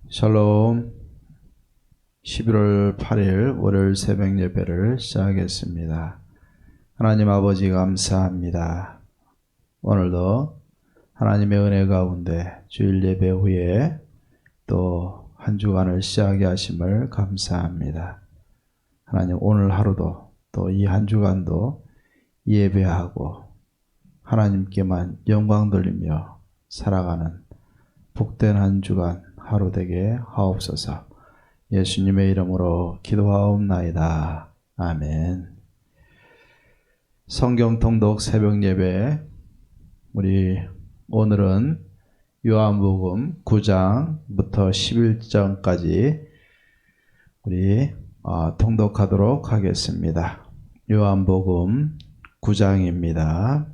샬롬. 11월 8일 월요일 새벽 예배를 시작하겠습니다. 하나님 아버지 감사합니다. 오늘도 하나님의 은혜 가운데 주일 예배 후에 또 한 주간을 시작하게 하심을 감사합니다. 하나님 오늘 하루도 또 이 한 주간도 예배하고 하나님께만 영광 돌리며 살아가는 복된 한 주간 하루 되게 하옵소서. 예수님의 이름으로 기도하옵나이다. 아멘. 성경 통독 새벽 예배, 우리 오늘은 요한복음 9장부터 11장까지 우리 통독하도록 하겠습니다. 요한복음 9장입니다.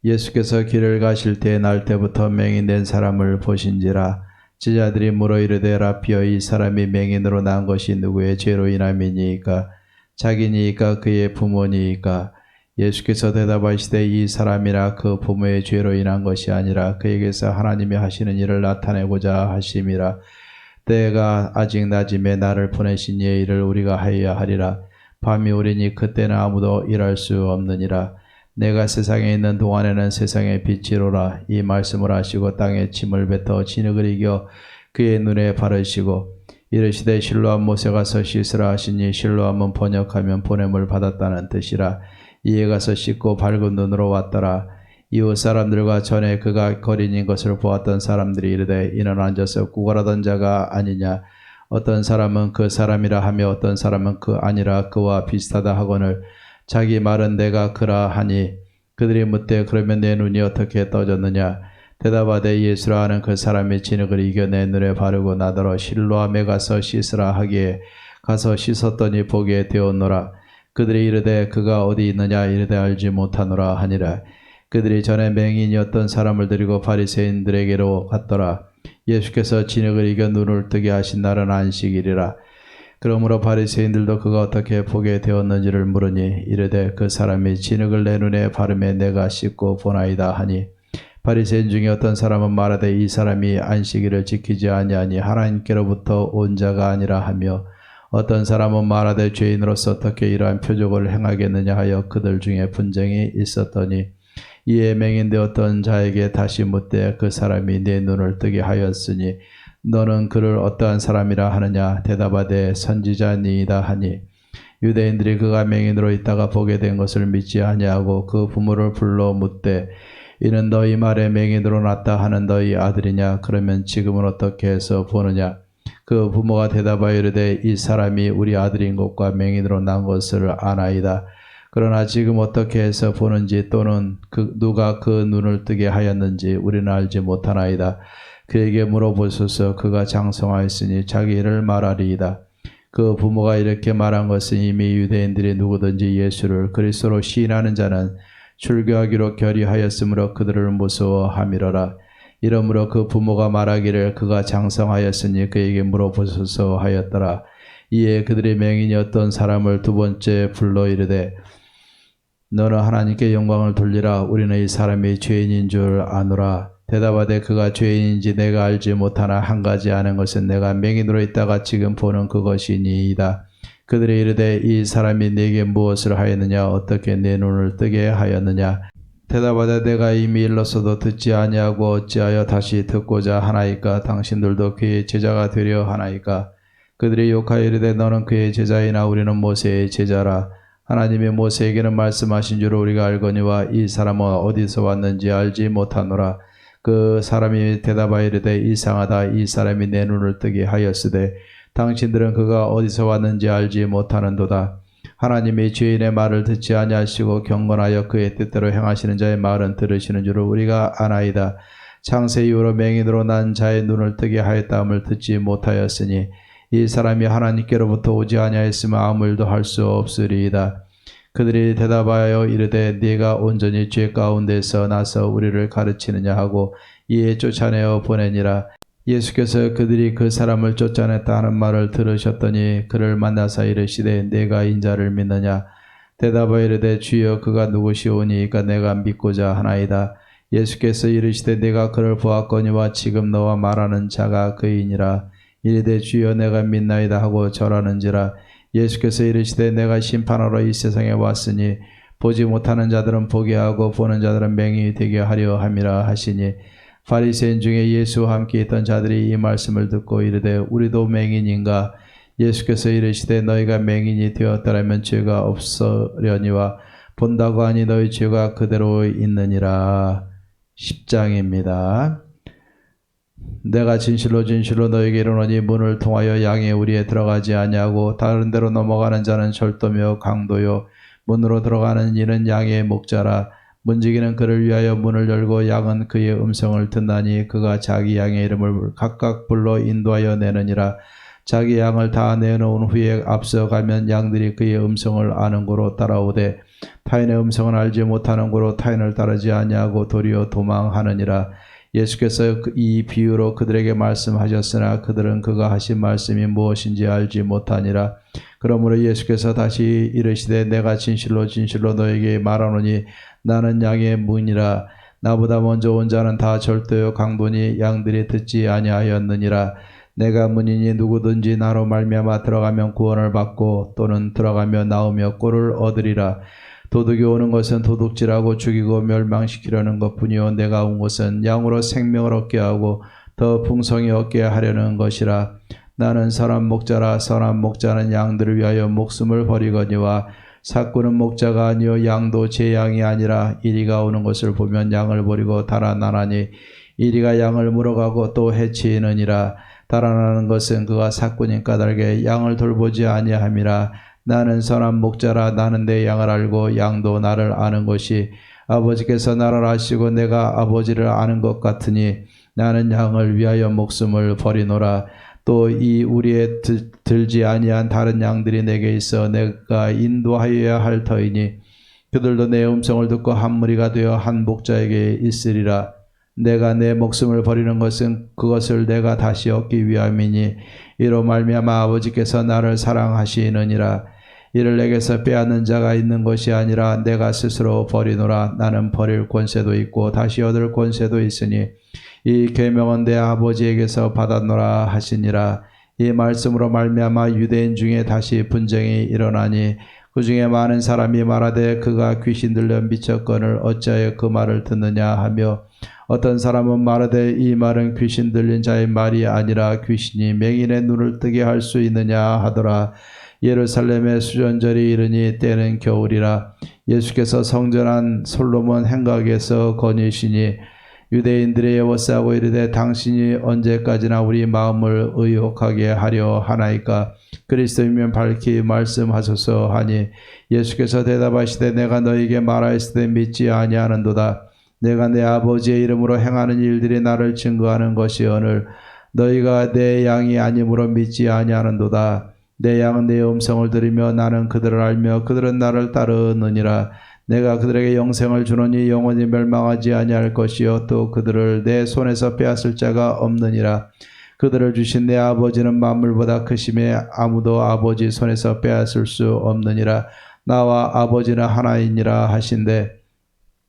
예수께서 길을 가실 때 날 때부터 맹인된 사람을 보신지라. 제자들이 물어 이르되 라피어, 이 사람이 맹인으로 난 것이 누구의 죄로 인함이니이까? 자기니이까 그의 부모니이까? 예수께서 대답하시되 이 사람이나 그 부모의 죄로 인한 것이 아니라 그에게서 하나님이 하시는 일을 나타내고자 하심이라. 때가 아직 낮음에 나를 보내신 이의 일을 우리가 하여야 하리라. 밤이 오리니 그때는 아무도 일할 수 없느니라. 내가 세상에 있는 동안에는 세상의 빛이로라. 이 말씀을 하시고 땅에 침을 뱉어 진흙을 이겨 그의 눈에 바르시고 이르시되 실로암 못에 가서 씻으라 하시니, 실로암은 번역하면 보냄을 받았다는 뜻이라. 이에 가서 씻고 밝은 눈으로 왔더라. 이웃 사람들과 전에 그가 거린인 것을 보았던 사람들이 이르되 이는 앉아서 구걸하던 자가 아니냐. 어떤 사람은 그 사람이라 하며 어떤 사람은 그 아니라 그와 비슷하다 하거늘 자기 말은 내가 그라 하니, 그들이 묻되 그러면 내 눈이 어떻게 떠졌느냐. 대답하되 예수라 하는 그 사람이 진흙을 이겨 내 눈에 바르고 나더러 실로암에 가서 씻으라 하기에 가서 씻었더니 보게 되었노라. 그들이 이르되 그가 어디 있느냐. 이르되 알지 못하노라 하니라. 그들이 전에 맹인이었던 사람을 데리고 바리새인들에게로 갔더라. 예수께서 진흙을 이겨 눈을 뜨게 하신 날은 안식일이라. 그러므로 바리새인들도 그가 어떻게 보게 되었는지를 물으니 이르되 그 사람이 진흙을 내 눈에 바르매 내가 씻고 보나이다 하니, 바리새인 중에 어떤 사람은 말하되 이 사람이 안식일을 지키지 아니하니 하나님께로부터 온 자가 아니라 하며, 어떤 사람은 말하되 죄인으로서 어떻게 이러한 표적을 행하겠느냐 하여 그들 중에 분쟁이 있었더니, 이에 맹인되었던 자에게 다시 묻되 그 사람이 내 눈을 뜨게 하였으니 너는 그를 어떠한 사람이라 하느냐. 대답하되 선지자니이다 하니, 유대인들이 그가 맹인으로 있다가 보게 된 것을 믿지 아니하고 그 부모를 불러 묻되 이는 너희 말에 맹인으로 났다 하는 너희 아들이냐. 그러면 지금은 어떻게 해서 보느냐. 그 부모가 대답하여 이르되 이 사람이 우리 아들인 것과 맹인으로 난 것을 아나이다. 그러나 지금 어떻게 해서 보는지 또는 누가 그 눈을 뜨게 하였는지 우리는 알지 못하나이다. 그에게 물어보소서. 그가 장성하였으니 자기 일을 말하리이다. 그 부모가 이렇게 말한 것은 이미 유대인들이 누구든지 예수를 그리스도로 시인하는 자는 출교하기로 결의하였으므로 그들을 무서워함이로라. 이러므로 그 부모가 말하기를 그가 장성하였으니 그에게 물어보소서 하였더라. 이에 그들이 맹인이었던 사람을 두 번째 불러 이르되 너는 하나님께 영광을 돌리라. 우리는 이 사람이 죄인인 줄 아노라. 대답하되 그가 죄인인지 내가 알지 못하나 한 가지 아는 것은 내가 맹인으로 있다가 지금 보는 그것이니이다. 그들이 이르되 이 사람이 네게 무엇을 하였느냐. 어떻게 내 눈을 뜨게 하였느냐. 대답하되 내가 이미 일렀어도 듣지 아니하고 어찌하여 다시 듣고자 하나이까. 당신들도 그의 제자가 되려 하나이까. 그들이 욕하여 이르되 너는 그의 제자이나 우리는 모세의 제자라. 하나님이 모세에게는 말씀하신 줄 우리가 알거니와 이 사람은 어디서 왔는지 알지 못하노라. 그 사람이 대답하여 이르되 이상하다. 이 사람이 내 눈을 뜨게 하였으되 당신들은 그가 어디서 왔는지 알지 못하는도다. 하나님이 죄인의 말을 듣지 아니하시고 경건하여 그의 뜻대로 행하시는 자의 말은 들으시는 줄을 우리가 아나이다. 창세 이후로 맹인으로 난 자의 눈을 뜨게 하였다함을 듣지 못하였으니 이 사람이 하나님께로부터 오지 아니하였으면 아무 일도 할 수 없으리이다. 그들이 대답하여 이르되 네가 온전히 죄 가운데서 나서 우리를 가르치느냐 하고 이에 쫓아내어 보내니라. 예수께서 그들이 그 사람을 쫓아냈다 하는 말을 들으셨더니 그를 만나사 이르시되 네가 인자를 믿느냐. 대답하여 이르되 주여 그가 누구시오니이까 내가 믿고자 하나이다. 예수께서 이르시되 내가 그를 보았거니와 지금 너와 말하는 자가 그이니라. 이르되 주여 내가 믿나이다 하고 절하는지라. 예수께서 이르시되 내가 심판하러 이 세상에 왔으니 보지 못하는 자들은 보게 하고 보는 자들은 맹인이 되게 하려 함이라 하시니 바리새인 중에 예수와 함께 있던 자들이 이 말씀을 듣고 이르되 우리도 맹인인가? 예수께서 이르시되 너희가 맹인이 되었더라면 죄가 없으려니와 본다고 하니 너희 죄가 그대로 있느니라. 10장입니다. 내가 진실로 진실로 너희에게 이르노니 문을 통하여 양의 우리에 들어가지 아니하고 다른 데로 넘어가는 자는 절도며 강도요 문으로 들어가는 이는 양의 목자라. 문지기는 그를 위하여 문을 열고 양은 그의 음성을 듣나니 그가 자기 양의 이름을 각각 불러 인도하여 내느니라. 자기 양을 다 내놓은 후에 앞서가면 양들이 그의 음성을 아는 고로 따라오되 타인의 음성을 알지 못하는 고로 타인을 따르지 아니하고 도리어 도망하느니라. 예수께서 이 비유로 그들에게 말씀하셨으나 그들은 그가 하신 말씀이 무엇인지 알지 못하니라. 그러므로 예수께서 다시 이르시되 내가 진실로 진실로 너에게 말하노니 나는 양의 문이라. 나보다 먼저 온 자는 다 절도요 강도니 양들이 듣지 아니하였느니라. 내가 문이니 누구든지 나로 말미암아 들어가면 구원을 받고 또는 들어가며 나오며 꼴을 얻으리라. 도둑이 오는 것은 도둑질하고 죽이고 멸망시키려는 것뿐이요 내가 온 것은 양으로 생명을 얻게 하고 더 풍성히 얻게 하려는 것이라. 나는 선한 목자라. 선한 목자는 양들을 위하여 목숨을 버리거니와 삭구는 목자가 아니요 양도 제 양이 아니라 이리가 오는 것을 보면 양을 버리고 달아나나니 이리가 양을 물어가고 또 해치느니라. 달아나는 것은 그가 삭구니 까닭에 양을 돌보지 아니함이라. 나는 선한 목자라. 나는 내 양을 알고 양도 나를 아는 것이 아버지께서 나를 아시고 내가 아버지를 아는 것 같으니 나는 양을 위하여 목숨을 버리노라. 또 이 우리에 들지 아니한 다른 양들이 내게 있어 내가 인도하여야 할 터이니 그들도 내 음성을 듣고 한 무리가 되어 한 목자에게 있으리라. 내가 내 목숨을 버리는 것은 그것을 내가 다시 얻기 위함이니 이로 말미암아 아버지께서 나를 사랑하시느니라. 이를 내게서 빼앗는 자가 있는 것이 아니라 내가 스스로 버리노라. 나는 버릴 권세도 있고 다시 얻을 권세도 있으니 이 계명은 내 아버지에게서 받았노라 하시니라. 이 말씀으로 말미암아 유대인 중에 다시 분쟁이 일어나니 그 중에 많은 사람이 말하되 그가 귀신 들려 미쳤거늘 어찌하여 그 말을 듣느냐 하며 어떤 사람은 말하되 이 말은 귀신 들린 자의 말이 아니라 귀신이 맹인의 눈을 뜨게 할 수 있느냐 하더라. 예루살렘의 수전절이 이르니 때는 겨울이라. 예수께서 성전한 솔로몬 행각에서 거니시니 유대인들의 에워싸고 이르되 당신이 언제까지나 우리 마음을 의혹하게 하려 하나이까? 그리스도이면 밝히 말씀하소서 하니 예수께서 대답하시되 내가 너희에게 말하였을 때 믿지 아니하는도다. 내가 내 아버지의 이름으로 행하는 일들이 나를 증거하는 것이오늘 너희가 내 양이 아니므로 믿지 아니하는도다. 내 양은 내 음성을 들으며 나는 그들을 알며 그들은 나를 따르느니라. 내가 그들에게 영생을 주노니 영원히 멸망하지 아니할 것이요 또 그들을 내 손에서 빼앗을 자가 없느니라. 그들을 주신 내 아버지는 만물보다 크심에 아무도 아버지 손에서 빼앗을 수 없느니라. 나와 아버지는 하나이니라 하신대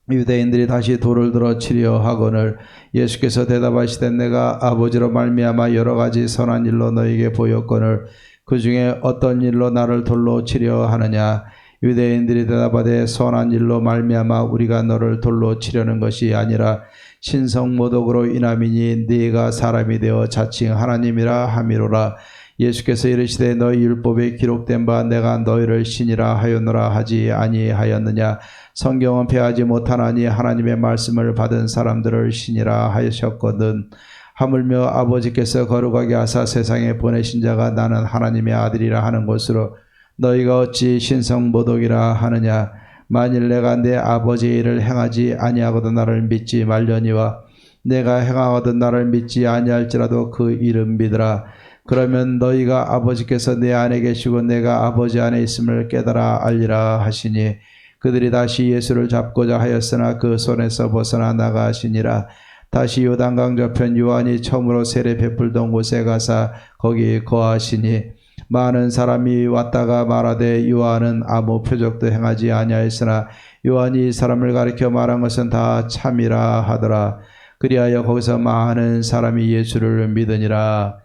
유대인들이 다시 돌을 들어 치려 하거늘 예수께서 대답하시되 내가 아버지로 말미암아 여러 가지 선한 일로 너희에게 보였거늘 그 중에 어떤 일로 나를 돌로 치려 하느냐? 유대인들이 대답하되 선한 일로 말미암아 우리가 너를 돌로 치려는 것이 아니라 신성모독으로 인함이니 네가 사람이 되어 자칭 하나님이라 함이로라. 예수께서 이르시되 너희 율법에 기록된 바 내가 너희를 신이라 하였노라 하지 아니하였느냐? 성경은 패하지 못하나니 하나님의 말씀을 받은 사람들을 신이라 하셨거든. 하물며 아버지께서 거룩하게 하사 세상에 보내신 자가 나는 하나님의 아들이라 하는 것으로 너희가 어찌 신성모독이라 하느냐? 만일 내가 내 아버지의 일을 행하지 아니하거든 나를 믿지 말려니와 내가 행하거든 나를 믿지 아니할지라도 그 일은 믿으라. 그러면 너희가 아버지께서 내 안에 계시고 내가 아버지 안에 있음을 깨달아 알리라 하시니 그들이 다시 예수를 잡고자 하였으나 그 손에서 벗어나 나가시니라. 다시 요단강 저편 요한이 처음으로 세례 베풀던 곳에 가사 거기 거하시니 많은 사람이 왔다가 말하되 요한은 아무 표적도 행하지 아니하였으나 요한이 이 사람을 가리켜 말한 것은 다 참이라 하더라. 그리하여 거기서 많은 사람이 예수를 믿으니라.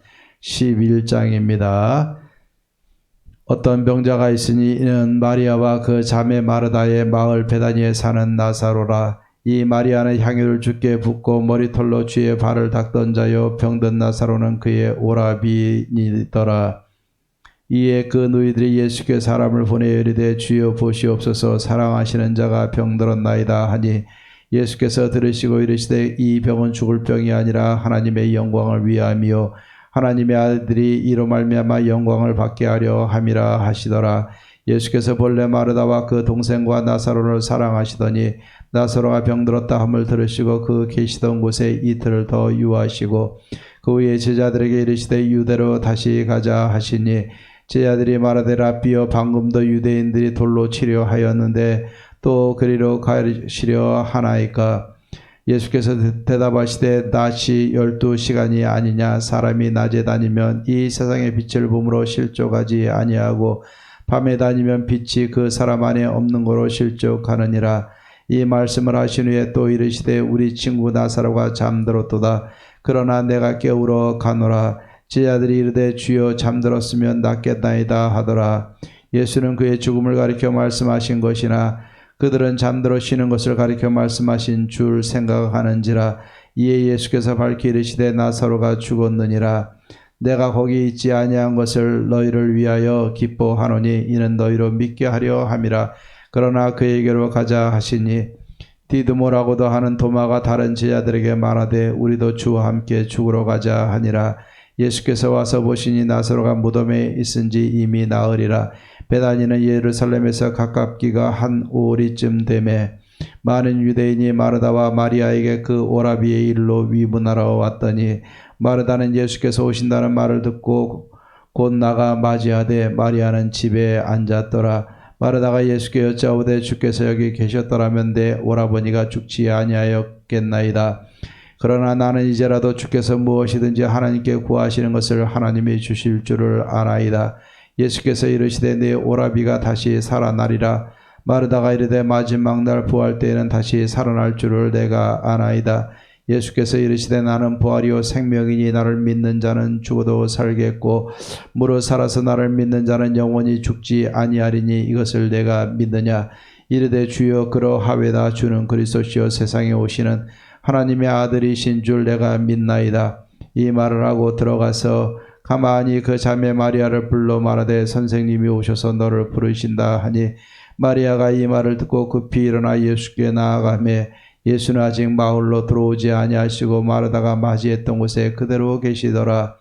11장입니다. 어떤 병자가 있으니 이는 마리아와 그 자매 마르다의 마을 베다니에 사는 나사로라. 이 마리아는 향유를 주께 붓고 머리털로 주의 발을 닦던 자요 병든 나사로는 그의 오라비니더라. 이에 그 누이들이 예수께 사람을 보내 이르되 주여 보시옵소서 사랑하시는 자가 병들었나이다 하니 예수께서 들으시고 이르시되 이 병은 죽을 병이 아니라 하나님의 영광을 위함이요 하나님의 아들이 이로 말미암아 영광을 받게 하려 함이라 하시더라. 예수께서 본래 마르다와 그 동생과 나사로를 사랑하시더니 나사로가 병들었다 함을 들으시고 그 계시던 곳에 이틀을 더 유하시고 그 후에 제자들에게 이르시되 유대로 다시 가자 하시니 제자들이 말하되 라삐여 방금도 유대인들이 돌로 치려 하였는데 또 그리로 가시려 하나이까. 예수께서 대답하시되 낮이 12시간이 아니냐. 사람이 낮에 다니면 이 세상의 빛을 보므로 실족하지 아니하고 밤에 다니면 빛이 그 사람 안에 없는 거로 실족하느니라. 이 말씀을 하신 후에 또 이르시되 우리 친구 나사로가 잠들었도다. 그러나 내가 깨우러 가노라. 제자들이 이르되 주여 잠들었으면 낫겠나이다 하더라. 예수는 그의 죽음을 가리켜 말씀하신 것이나 그들은 잠들어 쉬는 것을 가리켜 말씀하신 줄 생각하는지라. 이에 예수께서 밝히 이르시되 나사로가 죽었느니라. 내가 거기 있지 아니한 것을 너희를 위하여 기뻐하노니 이는 너희로 믿게 하려 함이라. 그러나 그에게로 가자 하시니 디드모라고도 하는 도마가 다른 제자들에게 말하되 우리도 주와 함께 죽으러 가자 하니라. 예수께서 와서 보시니 나사로가 무덤에 있은지 이미 나으리라. 베다니는 예루살렘에서 가깝기가 한 오리쯤 되매 많은 유대인이 마르다와 마리아에게 그 오라비의 일로 위문하러 왔더니 마르다는 예수께서 오신다는 말을 듣고 곧 나가 맞이하되 마리아는 집에 앉았더라. 마르다가 예수께 여짜오되 주께서 여기 계셨더라면 내 오라버니가 죽지 아니하였겠나이다. 그러나 나는 이제라도 주께서 무엇이든지 하나님께 구하시는 것을 하나님이 주실 줄을 아나이다. 예수께서 이르시되 네 오라비가 다시 살아나리라. 마르다가 이르되 마지막 날 부활 때에는 다시 살아날 줄을 내가 아나이다. 예수께서 이르시되 나는 부활이요 생명이니 나를 믿는 자는 죽어도 살겠고 무릇 살아서 나를 믿는 자는 영원히 죽지 아니하리니 이것을 내가 믿느냐. 이르되 주여 그러하외다. 주는 그리스도시요 세상에 오시는 하나님의 아들이신 줄 내가 믿나이다. 이 말을 하고 들어가서 가만히 그 자매 마리아를 불러 말하되 선생님이 오셔서 너를 부르신다 하니 마리아가 이 말을 듣고 급히 일어나 예수께 나아가매 예수는 아직 마을로 들어오지 아니하시고 마르다가 맞이했던 곳에 그대로 계시더라.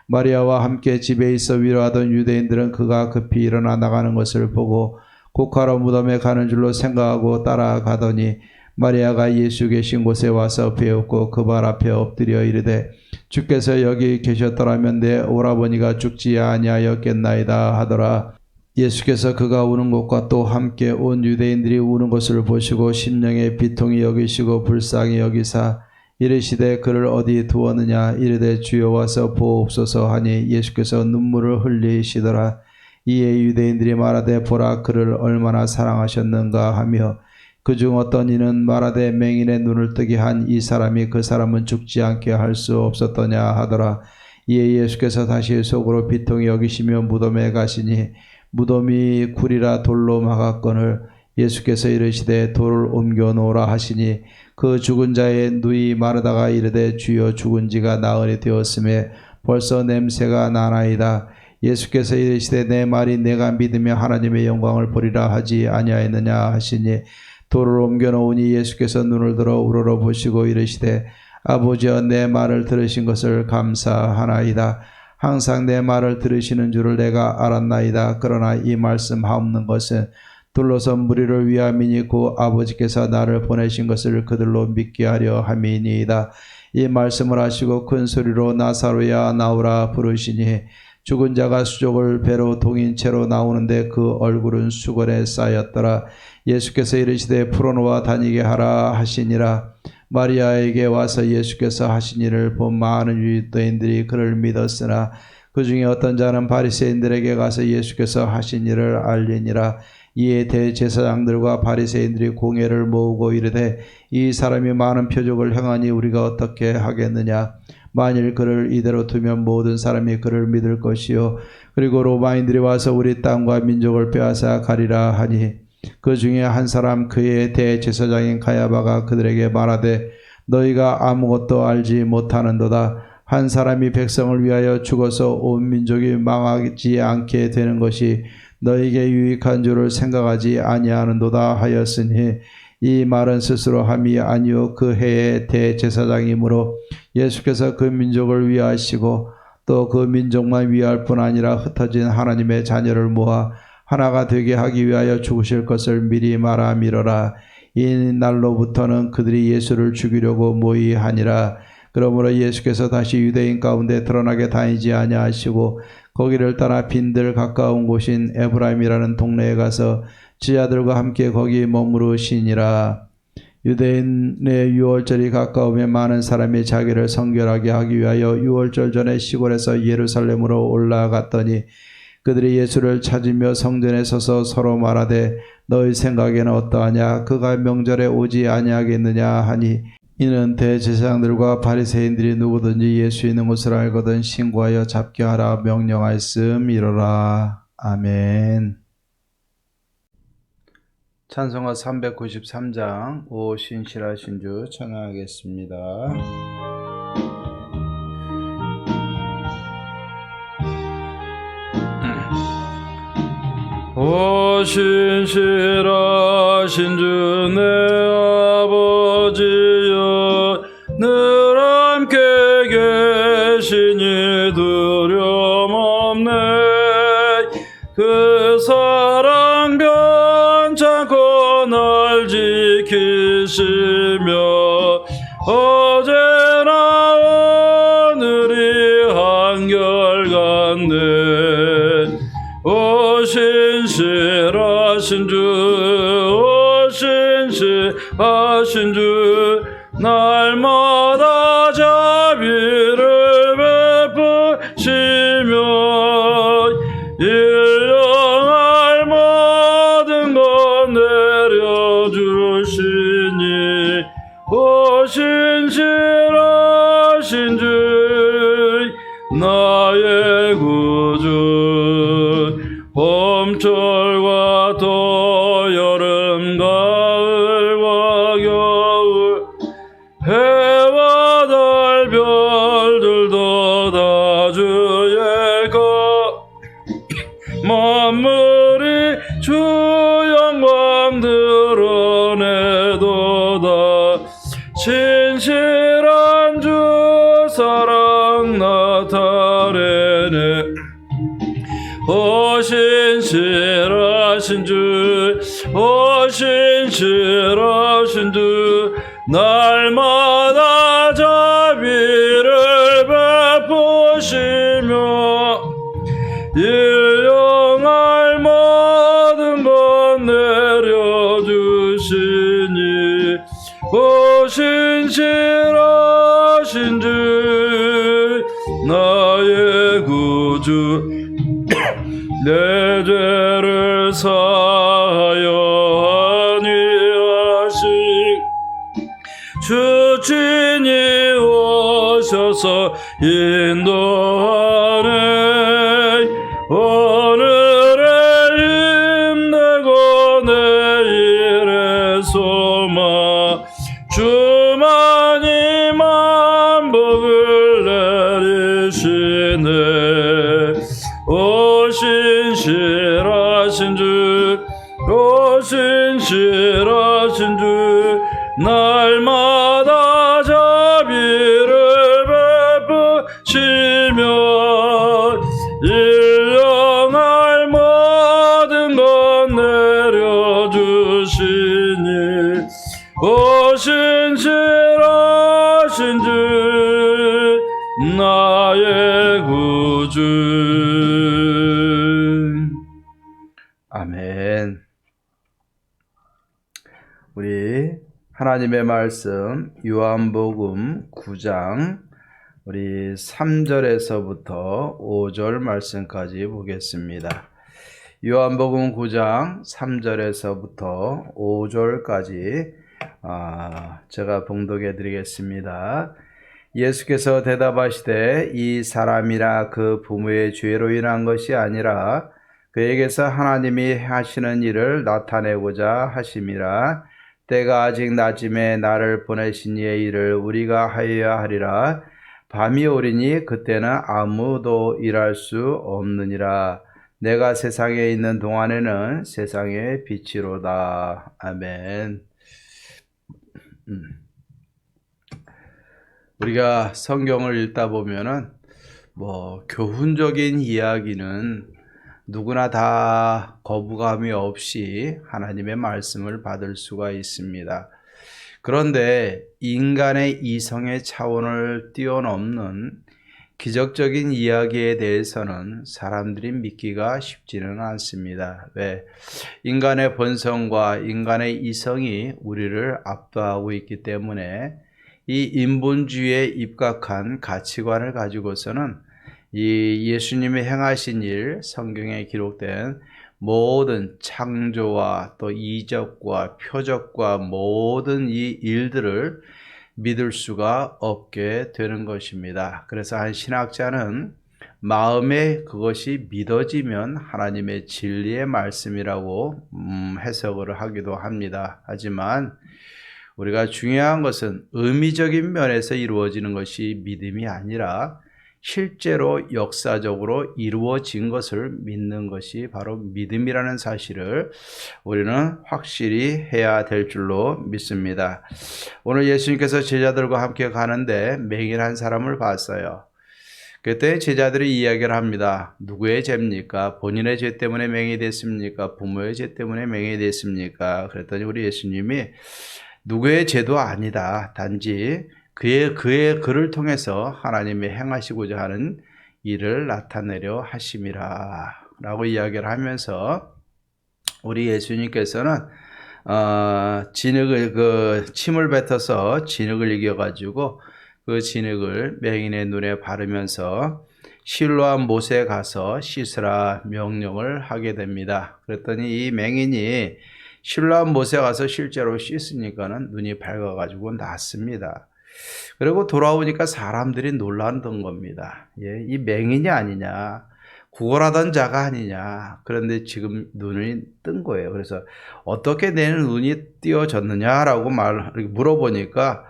마리아와 함께 집에 있어 위로하던 유대인들은 그가 급히 일어나 나가는 것을 보고 곡하러 무덤에 가는 줄로 생각하고 따라가더니 마리아가 예수 계신 곳에 와서 배웠고 그 발 앞에 엎드려 이르되 주께서 여기 계셨더라면 내 오라버니가 죽지 아니하였겠나이다 하더라. 예수께서 그가 우는 것과 또 함께 온 유대인들이 우는 것을 보시고 심령에 비통히 여기시고 불쌍히 여기사 이르시되 그를 어디 두었느냐. 이르되 주여 와서 보옵소서 하니 예수께서 눈물을 흘리시더라. 이에 유대인들이 말하되 보라 그를 얼마나 사랑하셨는가 하며 그중 어떤 이는 말하되 맹인의 눈을 뜨게 한 이 사람이 그 사람은 죽지 않게 할 수 없었더냐 하더라. 이에 예수께서 다시 속으로 비통히 여기시며 무덤에 가시니 무덤이 굴이라 돌로 막았거늘 예수께서 이르시되 돌을 옮겨 놓으라 하시니 그 죽은 자의 누이 마르다가 이르되 주여 죽은 지가 나흘이 되었음에 벌써 냄새가 나나이다. 예수께서 이르시되 내 말이 내가 믿으며 하나님의 영광을 보리라 하지 아니하였느냐 하시니 돌을 옮겨 놓으니 예수께서 눈을 들어 우러러 보시고 이르시되 아버지여 내 말을 들으신 것을 감사하나이다. 항상 내 말을 들으시는 줄을 내가 알았나이다. 그러나 이 말씀 하옵는 것은 둘러선 무리를 위함이니 곧 아버지께서 나를 보내신 것을 그들로 믿게 하려 함이니이다. 이 말씀을 하시고 큰 소리로 나사로야 나오라 부르시니 죽은 자가 수족을 배로 동인 채로 나오는데 그 얼굴은 수건에 쌓였더라. 예수께서 이르시되 풀어놓아 다니게 하라 하시니라. 마리아에게 와서 예수께서 하신 일을 본 많은 유대인들이 그를 믿었으나 그 중에 어떤 자는 바리새인들에게 가서 예수께서 하신 일을 알리니라. 이에 대제사장들과 바리새인들이 공회를 모으고 이르되 이 사람이 많은 표적을 행하니 우리가 어떻게 하겠느냐. 만일 그를 이대로 두면 모든 사람이 그를 믿을 것이요 그리고 로마인들이 와서 우리 땅과 민족을 빼앗아 가리라 하니 그 중에 한 사람 그의 대제사장인 가야바가 그들에게 말하되 너희가 아무것도 알지 못하는도다. 한 사람이 백성을 위하여 죽어서 온 민족이 망하지 않게 되는 것이 너희에게 유익한 줄을 생각하지 아니하는도다 하였으니 이 말은 스스로 함이 아니요 그 해의 대제사장이므로 예수께서 그 민족을 위하시고 또 그 민족만 위할 뿐 아니라 흩어진 하나님의 자녀를 모아 하나가 되게 하기 위하여 죽으실 것을 미리 말하미러라. 이 날로부터는 그들이 예수를 죽이려고 모의하니라. 그러므로 예수께서 다시 유대인 가운데 드러나게 다니지 아니하시고 거기를 따라 빈들 가까운 곳인 에브라임이라는 동네에 가서 지아들과 함께 거기 머무르시니라. 유대인의 유월절이 가까우면 많은 사람이 자기를 성결하게 하기 위하여 유월절 전에 시골에서 예루살렘으로 올라갔더니 그들이 예수를 찾으며 성전에 서서 서로 말하되 너희 생각에는 어떠하냐? 그가 명절에 오지 아니하겠느냐 하니 이는 대제사장들과 바리새인들이 누구든지 예수 있는 곳을 알거든 신고하여 잡게 하라 명령하였음이로라. 아멘. 찬송가 393장 오 신실하신 주 청하겠습니다. 오 신실하신 주 내 아버지여 늘 함께 계시니 두려움 없네. 그 사랑 변찮고 날 지키시며 어제나 오늘이 한결같네. 오 신실하신 주, 오 신실하신 주, 날마다 자비를 베푸시며 일용할 모든 것 내려주시니 오 신실하신 주, 나의 구주. 봄철과 또 여름 가을과 겨울 해와 달 별들도 다 주의 것 만물이 주 영광 드러내도다. 신실한 주 사랑 나타내네. 오 신실하신 주, 오 신실하신 주, 날마다 자비를 베푸시며 일용할 모든 것 내려주시니 오 신실하신 주, 나의 구주. 내 죄를 사하여 안위하시 주 친히 오셔서 인도하네. 오늘의 힘내고 내일의 소망 주만이 만복을 내리시네. 오 신실하신 주, 오 신실하신 주, 날마다 자비를 베푸시며 일용할 모든 것 내려주시니 오 신실하신 주, 나의 구주. 아멘. 우리 하나님의 말씀 요한복음 9장 우리 3절에서부터 5절 말씀까지 보겠습니다. 요한복음 9장 3절에서부터 5절까지 제가 봉독해 드리겠습니다. 예수께서 대답하시되 이 사람이나 그 부모의 죄로 인한 것이 아니라 그에게서 하나님이 하시는 일을 나타내고자 하심이라. 때가 아직 낮음에 나를 보내신 이의 일을 우리가 하여야 하리라. 밤이 오리니 그때는 아무도 일할 수 없느니라. 내가 세상에 있는 동안에는 세상의 빛이로다. 아멘. 우리가 성경을 읽다 보면은 교훈적인 이야기는 누구나 다 거부감이 없이 하나님의 말씀을 받을 수가 있습니다. 그런데 인간의 이성의 차원을 뛰어넘는 기적적인 이야기에 대해서는 사람들이 믿기가 쉽지는 않습니다. 왜? 인간의 본성과 인간의 이성이 우리를 압도하고 있기 때문에 이 인본주의에 입각한 가치관을 가지고서는 이 예수님이 행하신 일, 성경에 기록된 모든 창조와 또 이적과 표적과 모든 이 일들을 믿을 수가 없게 되는 것입니다. 그래서 한 신학자는 마음에 그것이 믿어지면 하나님의 진리의 말씀이라고 해석을 하기도 합니다. 하지만 우리가 중요한 것은 의미적인 면에서 이루어지는 것이 믿음이 아니라 실제로 역사적으로 이루어진 것을 믿는 것이 바로 믿음이라는 사실을 우리는 확실히 해야 될 줄로 믿습니다. 오늘 예수님께서 제자들과 함께 가는데 맹인한 사람을 봤어요. 그때 제자들이 이야기를 합니다. 누구의 죄입니까? 본인의 죄 때문에 맹인이 됐습니까? 부모의 죄 때문에 맹인이 됐습니까? 그랬더니 우리 예수님이 누구의 죄도 아니다. 단지 그를 통해서 하나님이 행하시고자 하는 일을 나타내려 하심이라 라고 이야기를 하면서 우리 예수님께서는 침을 뱉어서 진흙을 이겨가지고 그 진흙을 맹인의 눈에 바르면서 실로암 못에 가서 씻으라 명령을 하게 됩니다. 그랬더니 이 맹인이 실로암 못에 가서 실제로 씻으니까는 눈이 밝아가지고 낫습니다. 그리고 돌아오니까 사람들이 놀랐던 겁니다. 이 맹인이 아니냐, 구걸하던 자가 아니냐. 그런데 지금 눈이 뜬 거예요. 그래서 어떻게 내 눈이 띄어졌느냐라고 물어보니까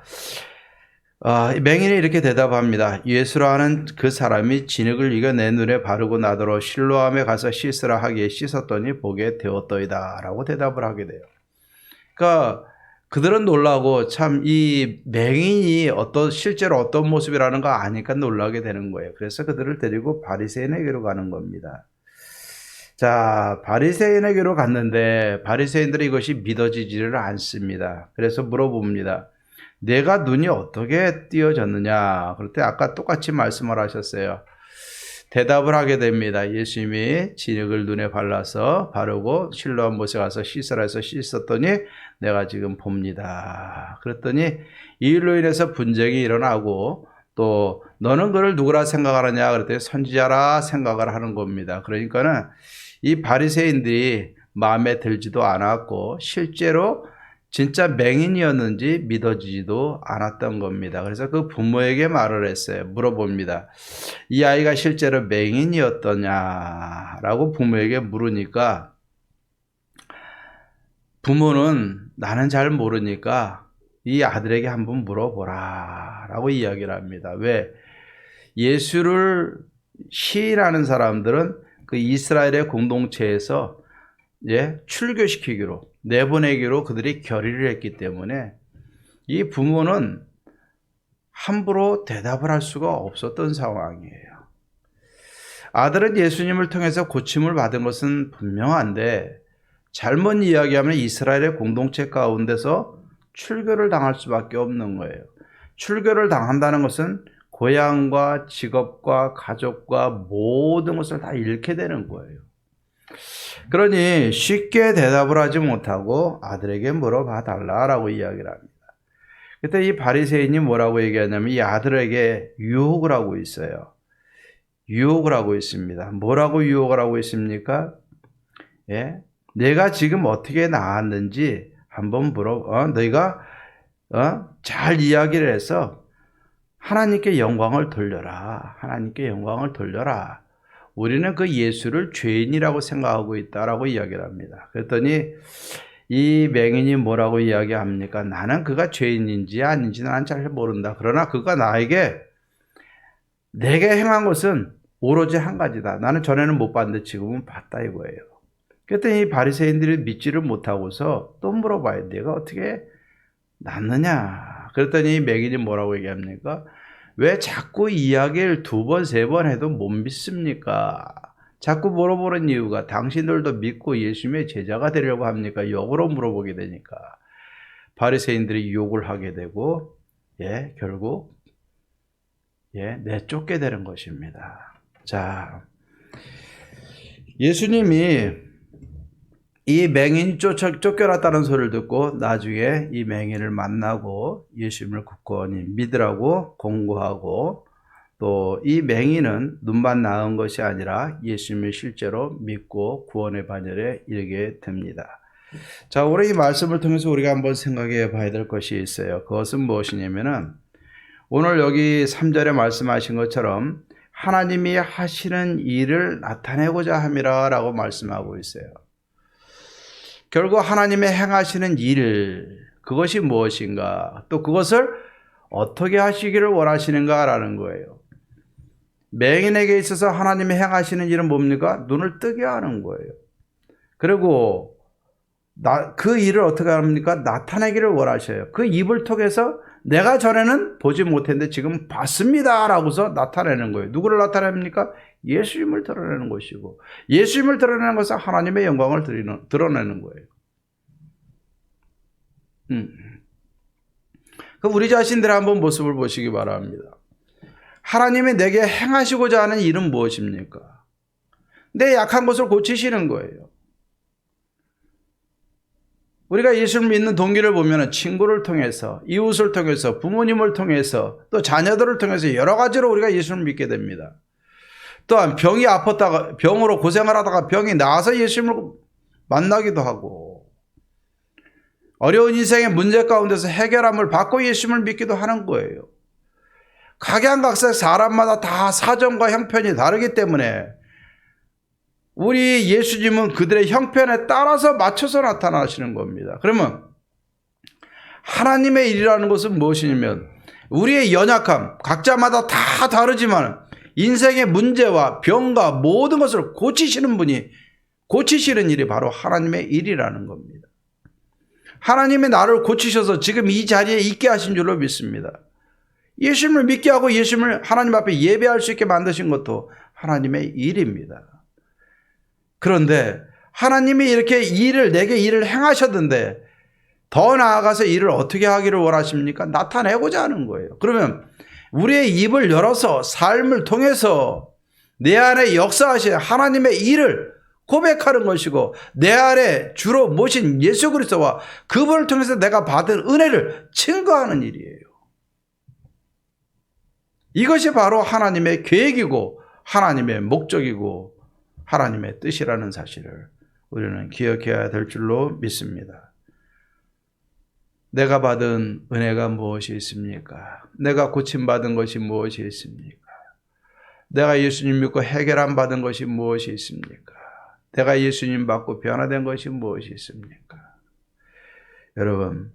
맹인이 이렇게 대답합니다. 예수라는 그 사람이 진흙을 이겨 내 눈에 바르고 나더러 실로암에 가서 씻으라 하기에 씻었더니 보게 되었더이다 라고 대답을 하게 돼요. 그러니까 그들은 놀라고 참 이 맹인이 실제로 어떤 모습이라는 거 아니까 놀라게 되는 거예요. 그래서 그들을 데리고 바리새인에게로 가는 겁니다. 자, 바리새인에게로 갔는데 바리새인들이 이것이 믿어지지를 않습니다. 그래서 물어봅니다. 내가 눈이 어떻게 띄어졌느냐? 그럴 때 아까 똑같이 말씀을 하셨어요. 대답을 하게 됩니다. 예수님이 진흙을 눈에 바르고 실로암 못에 가서 씻으라 해서 씻었더니 내가 지금 봅니다. 그랬더니 이 일로 인해서 분쟁이 일어나고 또 너는 그를 누구라 생각하느냐? 그랬더니 선지자라 생각을 하는 겁니다. 그러니까는 이 바리새인들이 마음에 들지도 않았고 실제로 진짜 맹인이었는지 믿어지지도 않았던 겁니다. 그래서 그 부모에게 말을 했어요. 물어봅니다. 이 아이가 실제로 맹인이었더냐라고 부모에게 물으니까 부모는 나는 잘 모르니까 이 아들에게 한번 물어보라 라고 이야기를 합니다. 왜? 예수를 시인하는 사람들은 그 이스라엘의 공동체에서 출교시키기로 내보내기로 그들이 결의를 했기 때문에 이 부모는 함부로 대답을 할 수가 없었던 상황이에요. 아들은 예수님을 통해서 고침을 받은 것은 분명한데 잘못 이야기하면 이스라엘의 공동체 가운데서 출교를 당할 수밖에 없는 거예요. 출교를 당한다는 것은 고향과 직업과 가족과 모든 것을 다 잃게 되는 거예요. 그러니 쉽게 대답을 하지 못하고 아들에게 물어봐 달라라고 이야기를 합니다. 그때 이 바리새인이 뭐라고 얘기하냐면 이 아들에게 유혹을 하고 있어요. 유혹을 하고 있습니다. 뭐라고 유혹을 하고 있습니까? 내가 지금 어떻게 나았는지 한번 너희가 잘 이야기를 해서 하나님께 영광을 돌려라. 하나님께 영광을 돌려라. 우리는 그 예수를 죄인이라고 생각하고 있다라고 이야기를 합니다. 그랬더니 이 맹인이 뭐라고 이야기합니까? 나는 그가 죄인인지 아닌지는 난 잘 모른다. 그러나 그가 내게 행한 것은 오로지 한 가지다. 나는 전에는 못 봤는데 지금은 봤다 이거예요. 그랬더니 이 바리새인들이 믿지를 못하고서 또 물어봐요. 내가 어떻게 낫느냐? 그랬더니 맹인이 뭐라고 얘기합니까? 왜 자꾸 이야기를 2번, 3번 해도 못 믿습니까? 자꾸 물어보는 이유가 당신들도 믿고 예수님의 제자가 되려고 합니까? 역으로 물어보게 되니까 바리새인들이 욕을 하게 되고 결국 내쫓게 되는 것입니다. 자, 예수님이 이 맹인이 쫓겨났다는 소리를 듣고 나중에 이 맹인을 만나고 예수님을 굳건히 믿으라고 공고하고 또 이 맹인은 눈만 나은 것이 아니라 예수님을 실제로 믿고 구원의 반열에 이르게 됩니다. 자, 오늘 이 말씀을 통해서 우리가 한번 생각해 봐야 될 것이 있어요. 그것은 무엇이냐면은 오늘 여기 3절에 말씀하신 것처럼 하나님이 하시는 일을 나타내고자 함이라 라고 말씀하고 있어요. 결국 하나님의 행하시는 일, 그것이 무엇인가, 또 그것을 어떻게 하시기를 원하시는가 라는 거예요. 맹인에게 있어서 하나님이 행하시는 일은 뭡니까? 눈을 뜨게 하는 거예요. 그리고 그 일을 어떻게 합니까? 나타내기를 원하셔요. 그 입을 통해서 내가 전에는 보지 못했는데 지금 봤습니다 라고서 나타내는 거예요. 누구를 나타냅니까? 예수님을 드러내는 것이고, 예수님을 드러내는 것은 하나님의 영광을 드러내는 거예요. 그럼 우리 자신들의 한번 모습을 보시기 바랍니다. 하나님이 내게 행하시고자 하는 일은 무엇입니까? 내 약한 것을 고치시는 거예요. 우리가 예수를 믿는 동기를 보면 친구를 통해서, 이웃을 통해서, 부모님을 통해서, 또 자녀들을 통해서 여러 가지로 우리가 예수를 믿게 됩니다. 또한 병으로 고생을 하다가 병이 나아서 예수님을 만나기도 하고, 어려운 인생의 문제 가운데서 해결함을 받고 예수님을 믿기도 하는 거예요. 각양각색 사람마다 다 사정과 형편이 다르기 때문에 우리 예수님은 그들의 형편에 따라서 맞춰서 나타나시는 겁니다. 그러면 하나님의 일이라는 것은 무엇이냐면 우리의 연약함, 각자마다 다 다르지만 인생의 문제와 병과 모든 것을 고치시는 분이 고치시는 일이 바로 하나님의 일이라는 겁니다. 하나님이 나를 고치셔서 지금 이 자리에 있게 하신 줄로 믿습니다. 예수님을 믿게 하고 예수님을 하나님 앞에 예배할 수 있게 만드신 것도 하나님의 일입니다. 그런데 하나님이 이렇게 내게 일을 행하셨는데 더 나아가서 일을 어떻게 하기를 원하십니까? 나타내고자 하는 거예요. 그러면 우리의 입을 열어서 삶을 통해서 내 안에 역사하신 하나님의 일을 고백하는 것이고 내 안에 주로 모신 예수 그리스도와 그분을 통해서 내가 받은 은혜를 증거하는 일이에요. 이것이 바로 하나님의 계획이고 하나님의 목적이고 하나님의 뜻이라는 사실을 우리는 기억해야 될 줄로 믿습니다. 내가 받은 은혜가 무엇이 있습니까? 내가 고침받은 것이 무엇이 있습니까? 내가 예수님 믿고 해결함 받은 것이 무엇이 있습니까? 내가 예수님 받고 변화된 것이 무엇이 있습니까? 여러분,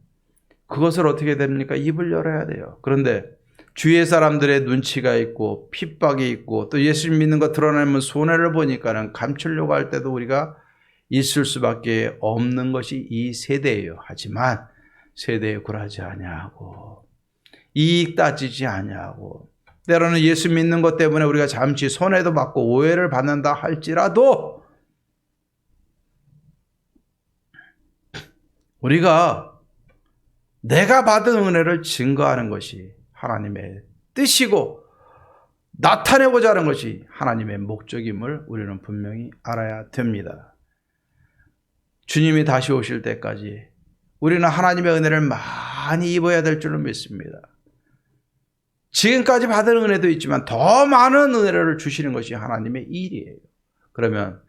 그것을 어떻게 됩니까? 입을 열어야 돼요. 그런데 주위의 사람들의 눈치가 있고 핍박이 있고 또 예수님 믿는 거 드러내면 손해를 보니까는 감추려고 할 때도 우리가 있을 수밖에 없는 것이 이 세대예요. 하지만 세대에 굴하지 아니하고 이익 따지지 아니하고 때로는 예수 믿는 것 때문에 우리가 잠시 손해도 받고 오해를 받는다 할지라도 우리가 내가 받은 은혜를 증거하는 것이 하나님의 뜻이고 나타내고자 하는 것이 하나님의 목적임을 우리는 분명히 알아야 됩니다. 주님이 다시 오실 때까지 우리는 하나님의 은혜를 많이 입어야 될 줄로 믿습니다. 지금까지 받은 은혜도 있지만 더 많은 은혜를 주시는 것이 하나님의 일이에요. 그러면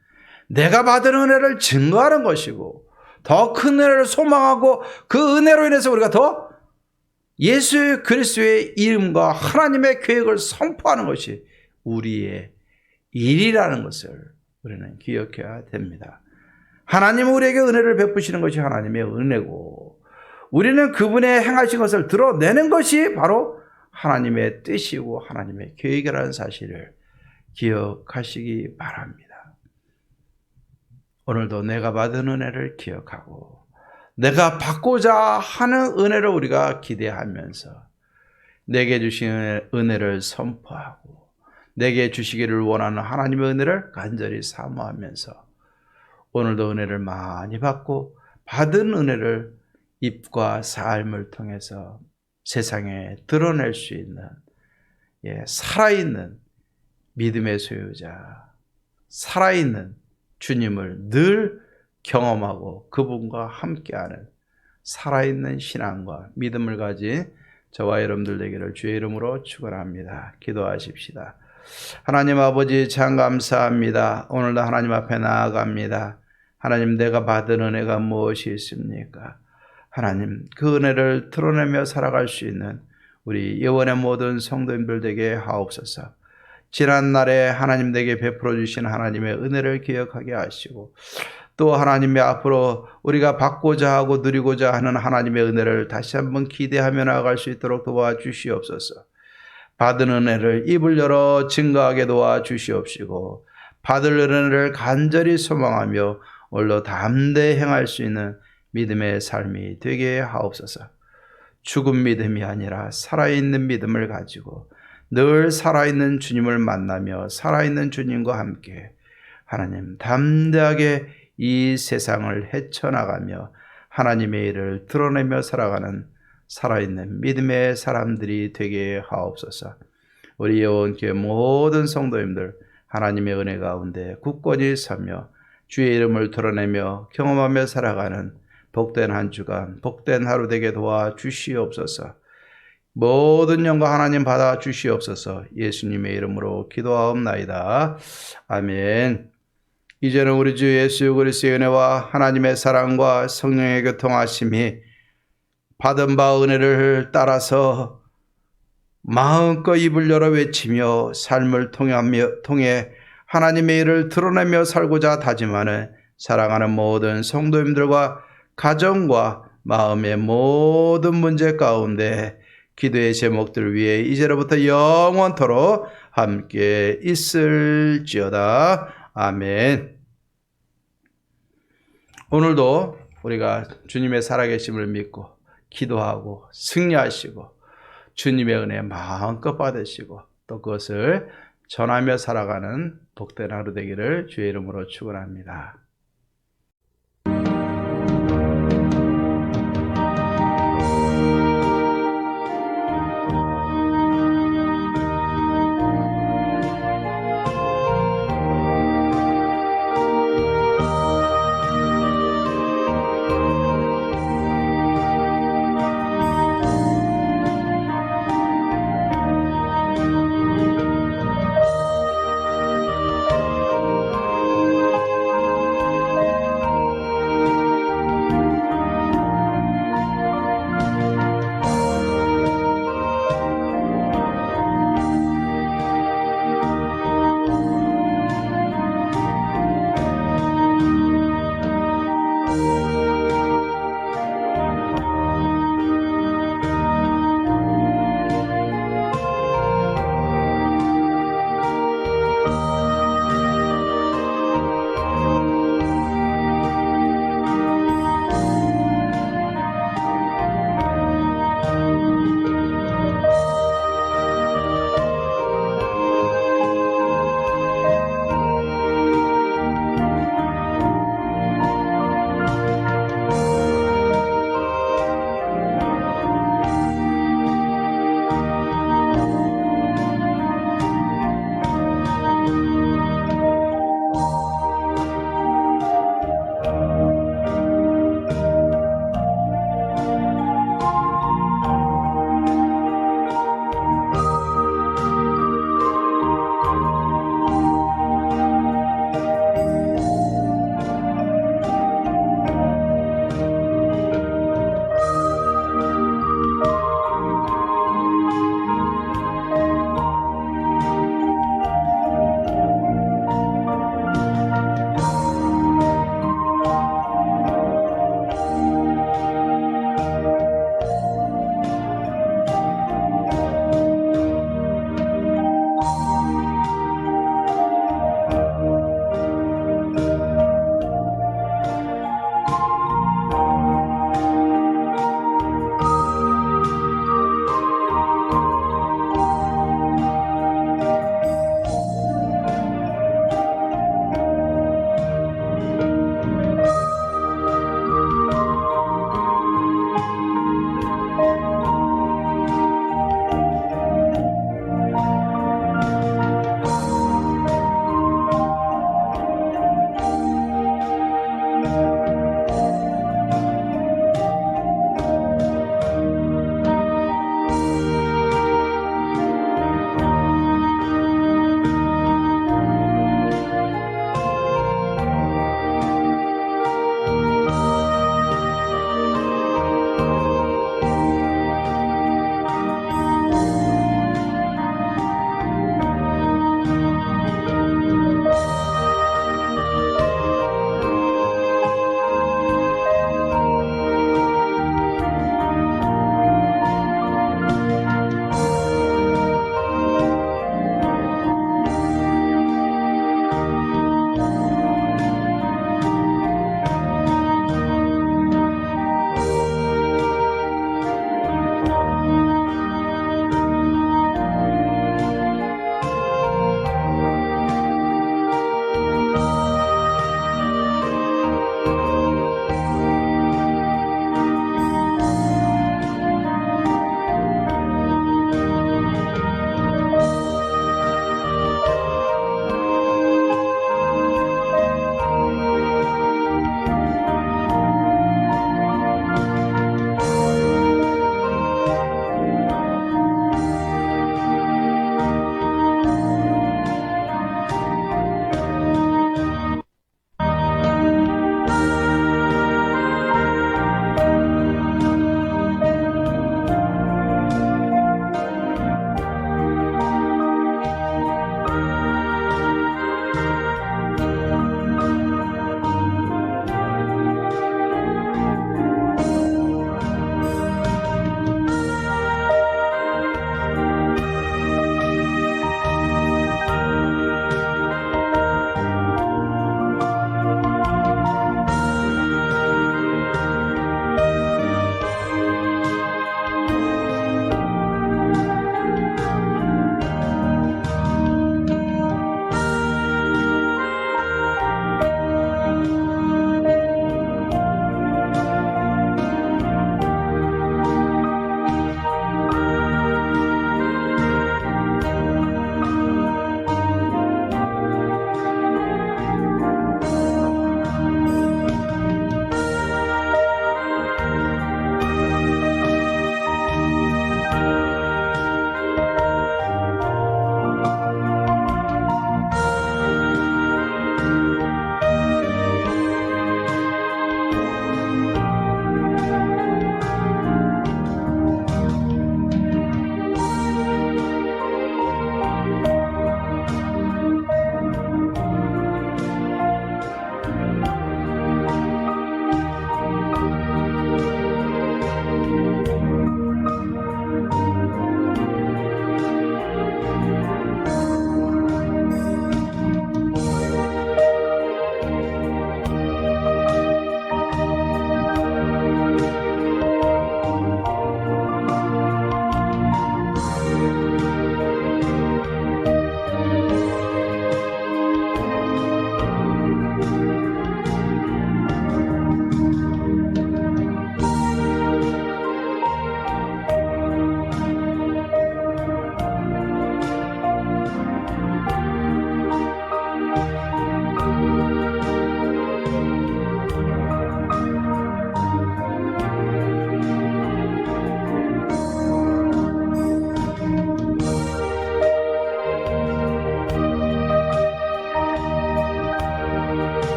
내가 받은 은혜를 증거하는 것이고 더 큰 은혜를 소망하고 그 은혜로 인해서 우리가 더 예수 그리스도의 이름과 하나님의 계획을 선포하는 것이 우리의 일이라는 것을 우리는 기억해야 됩니다. 하나님은 우리에게 은혜를 베푸시는 것이 하나님의 은혜고, 우리는 그분의 행하신 것을 드러내는 것이 바로 하나님의 뜻이고 하나님의 계획이라는 사실을 기억하시기 바랍니다. 오늘도 내가 받은 은혜를 기억하고 내가 받고자 하는 은혜를 우리가 기대하면서 내게 주신 은혜를 선포하고 내게 주시기를 원하는 하나님의 은혜를 간절히 사모하면서 오늘도 은혜를 많이 받고 받은 은혜를 입과 삶을 통해서 세상에 드러낼 수 있는 살아있는 믿음의 소유자, 살아있는 주님을 늘 경험하고 그분과 함께하는 살아있는 신앙과 믿음을 가진 저와 여러분들 되기를 주의 이름으로 축원합니다. 기도하십시다. 하나님 아버지 참 감사합니다. 오늘도 하나님 앞에 나아갑니다. 하나님, 내가 받은 은혜가 무엇이 있습니까? 하나님, 그 은혜를 드러내며 살아갈 수 있는 우리 예원의 모든 성도님들 되게 하옵소서. 지난날에 하나님 내게 베풀어 주신 하나님의 은혜를 기억하게 하시고, 또 하나님의 앞으로 우리가 받고자 하고 누리고자 하는 하나님의 은혜를 다시 한번 기대하며 나아갈 수 있도록 도와주시옵소서. 받은 은혜를 입을 열어 증거하게 도와주시옵시고, 받을 은혜를 간절히 소망하며 올로 담대히 행할 수 있는 믿음의 삶이 되게 하옵소서. 죽은 믿음이 아니라 살아있는 믿음을 가지고 늘 살아있는 주님을 만나며 살아있는 주님과 함께 하나님 담대하게 이 세상을 헤쳐나가며 하나님의 일을 드러내며 살아가는 살아있는 믿음의 사람들이 되게 하옵소서. 우리 예원교회 모든 성도님들 하나님의 은혜 가운데 굳건히 서며 주의 이름을 드러내며 경험하며 살아가는 복된 한 주간, 복된 하루 되게 도와주시옵소서. 모든 영광 하나님 받아 주시옵소서. 예수님의 이름으로 기도하옵나이다. 아멘. 이제는 우리 주 예수 그리스도의 은혜와 하나님의 사랑과 성령의 교통하심이 받은 바 은혜를 따라서 마음껏 입을 열어 외치며 삶을 통해 하나님의 일을 드러내며 살고자 다짐하는 사랑하는 모든 성도님들과 가정과 마음의 모든 문제 가운데 기도의 제목들 위에 이제로부터 영원토록 함께 있을지어다. 아멘. 오늘도 우리가 주님의 살아계심을 믿고 기도하고 승리하시고 주님의 은혜 마음껏 받으시고 또 그것을 전하며 살아가는 복된 하루 되기를 주의 이름으로 축원합니다.